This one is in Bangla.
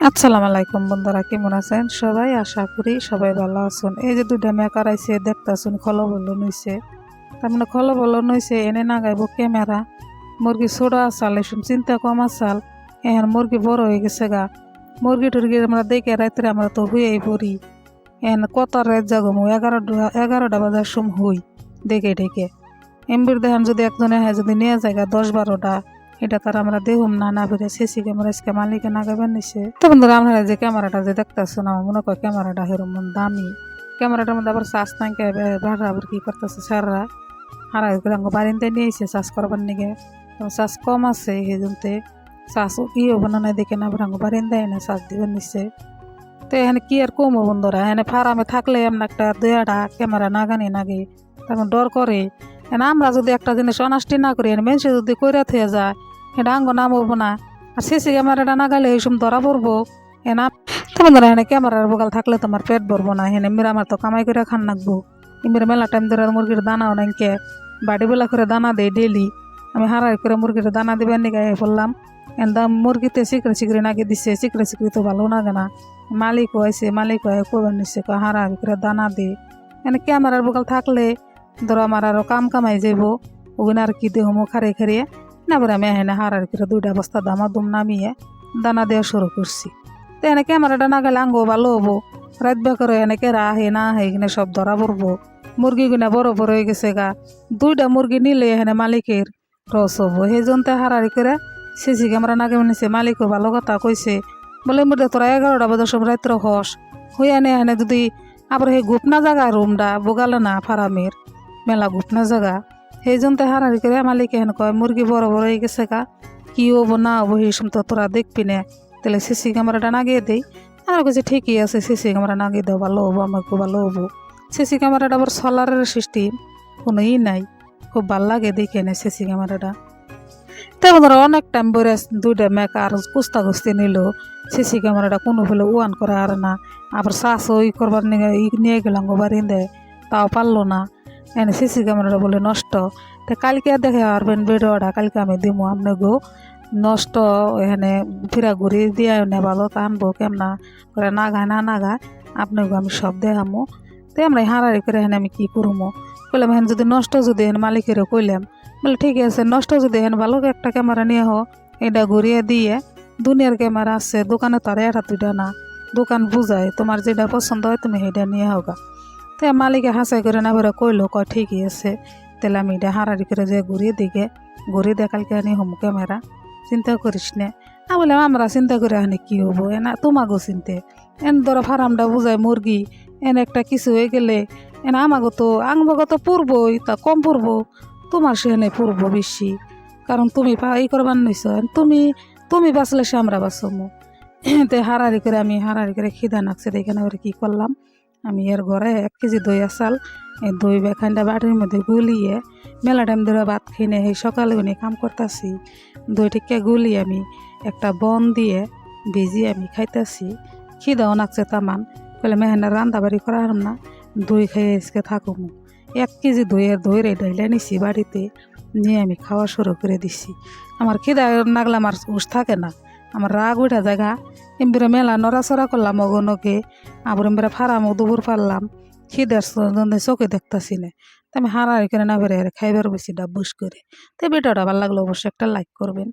আসসালামু আলাইকুম বন্ধুরা, কেমন আছেন সবাই? আশা করি সবাই ভালো আছেন। এই যে দুইটা মেকার আইছে দেখতাছুন, খলো বললো নইছে, তার মানে খলো বললো নইছে এনে নাগাইব ক্যামেরা। মুরগি ছোট আসাল, এসব চিন্তা কম আসাল, এখন মুরগি বড় হয়ে গেছে গা। মুরগি টুরগি আমরা দেখে রাত্রে আমরা তো হুয়েই পড়ি। এখন কত রাত জাগমু, 11টা বাজার সম হই দেখে ডেকে। এমবির দেখেন যদি একজনে হয় যদি নিয়ে যায় 10-12টা, এটা তার আমরা দেখুম না না ফিরে সিসি ক্যামেরা আজকে মালিকে নাগাবেন নিছে। তো বন্ধুরা, আপনারা যে ক্যামেরাটা যে দেখতেছেন, আমার মনে কয় ক্যামেরাটা সেরকম দামি। ক্যামেরাটার মধ্যে আবার চার্জ নাকি ভাড়া আবার কি করতেছে স্যাররা, হারা বাড়িতে নিয়ে এসে চার্জ করবার নিকে চার্জ কম আছে, সেই জন্য চার্জ কি হবো না দেখে না আবার বাড়িতে দেয় না চার্জ দিবেন নিচ্ছে। তো এখানে কি আর কমো বন্ধুরা, এখানে ফার্মে থাকলে এমন একটা দুয়াটা ক্যামেরা নাগানি নাগে, তখন ডর করে। এনে আমরা যদি একটা জিনিস অনাষ্টি না করি, মানুষ যদি কইরা থয়ে যায়, এটা আঙ্গ নাম হবো না। আর সিসি ক্যামেরাটা নাগালে এইসব ধরা পড়বো। এনা তেমন ধরে এনে ক্যামেরার বগাল থাকলে তোমার পেট ভরবো না। এনে মেয়েরা আমার তো কামাই করে খান নাকবো। এমনি মেলা টাইম ধরে মুরগির দানাও নাকি বাড়ি বেলা করে দানা দেয় ডেলি। আমি হারাই করে মুরগির দানা দিবেন নিকে বললাম। এন্দা মুরগিতে চিকড়ে চিকড়ে নাকি দিচ্ছে, চিকড়ে চিকড়ি তো ভালো লাগে না। মালিক হয়েছে, মালিক হয়ে কবেন নিচ্ছে হারা করে দানা দিয়ে। এনে ক্যামেরার বগাল থাকলে ধরো আমার আরও কাম কামাই যাইব, ওখানে আর কি দেহমো খারে খারিয়ে না বলে আমি এখানে হারার করে 2টা বস্তা দামা দুম নামিয়ে দানা দেওয়া শুরু করছি। তো এনে ক্যামেরাটা না গেলে আঙ্গো ভালো হবো। রাত বা করে এনে কেরা আহে না আহে এখানে সব ধরা পড়বো। মুরগিগুনা বড় বড় হয়ে গেছে গা, 2টা মুরগি নিলে এখানে মালিকের রস হবো। সেই জন্য হারারি করে সিসি ক্যামেরা নাগে নিছে। মালিকও ভালো কথা কইছে, বলে মধ্যে তোরা 11টা বাজার সব রাত্র হস হইয়া নে এনে যদি আবার সেই গুপনা জায়গা রুমটা বোগালে না ফারামের মেলা গুপনা জায়গা। সেই জন্য হারারি করে মালিক এখন কয় মুরগি বড় বড় হয়ে গেছে গা, কি হবো না হবো সেই সময় তো তোরা দেখবি না, তাহলে সিসি ক্যামেরাটা নাগিয়ে দেই। আমার কাছে ঠিকই আছে, সিসি ক্যামেরা নাগিয়ে দেওয়া ভালো হবো, আমাকে ভালো হবো। সিসি ক্যামেরাটা আবার সোলারের সিস্টেম, কোনো নাই, খুব ভাল লাগে দেখে নে সিসি ক্যামেরাটা। তেমন ধরো অনেক টাইম বলে 2টা মেকার কুস্তা কুস্তি নিল, সিসি ক্যামেরাটা কোনো ফেলে ওয়ান করা আর না। আবার শ্বাস ওই করবার নিয়ে গেলাম বাড়ি দেয়, তাও পারলো না। এনে সিসি ক্যামেরাটা বলে নষ্ট। তো কালকে দেখে আরবেন ভিডিওটা, কালকে আমি দিব আপনাকে নষ্ট। এখানে ফিরা ঘুরি দিয়ে নেবালো তা আনবো কেমনা করে নাগায় না নাগায় আপনাকে আমি সব দেখামো। তো আমরা হারারি করে এখানে আমি কী করবো কইলাম, এখানে যদি নষ্ট যদি এখানে মালিকেরও কইলাম, বলে ঠিক আছে নষ্ট যদি এখানে ভালো একটা ক্যামেরা নিয়ে হো, এটা ঘুরিয়ে দিয়ে দুনিয়ার ক্যামেরা আছে দোকানে তো আর 1-2টা না, দোকান বুঝায় তোমার যেটা পছন্দ হয় তুমি সেটা নিয়ে হোগা। তো মালিকে হাসাই করে না বেরো কইলো, কয় ঠিকই আছে, তাহলে আমি এটা হারারি করে যে ঘুরিয়ে দিকে ঘুরিয়ে দিয়ে কালকে আনি হোম ক্যামেরা, চিন্তা করিস নে। আমি বললাম আমরা চিন্তা করে আনি কী হবো, এনা তোমাকেও চিনতে এন ধরো ফার্মটা বুঝায় মুরগি এন একটা কিছু হয়ে গেলে এনা আমাকে তো তো পড়বই, তা কম পড়বো, তোমার সেখানে পড়বো বেশি, কারণ তুমি ই করবার নিছ, তুমি তুমি বাঁচলে সে আমরা বাঁচমো। তো হারারি করে আমি হারারি করে খিদা নাকছে, এখানে ওরা কী করলাম, আমি এর ঘরে 1 কেজি দই আসাল, এই দই বেখানটা বাটির মধ্যে গুলিয়ে মেলা টাইম ধরে ভাত খেয়ে এই সকালে উনি কাম করতেছি, দই টিকে গুলিয়ে আমি একটা বন দিয়ে ভিজিয়ে আমি খাইতেছি। খিদাও নাকছে তামান, বলে মেহেনা রান্না বাড়ি করা হার না, দই খেয়ে আজকে থাকুম। 1 কেজি দইয়ের ডাইলে নিছি বাড়িতে, নিয়ে আমি খাওয়া শুরু করে দিছি। আমার খিদা নাগলে আমার হুঁশ থাকে না, আমার রাগ উঠা জায়গা। এমবিরে মেলা নড়াচড়া করলাম অগনকে, আবার এমবিরে ফারামও দুপুর পারলাম, খিদার চোখে দেখতেছি না। তো আমি হারাই করে না বেড়ে খাইবার বেশি ডাব্বুস করে। তো ভিডিওটা ভালো লাগলো অবশ্যই একটা লাইক করবেন।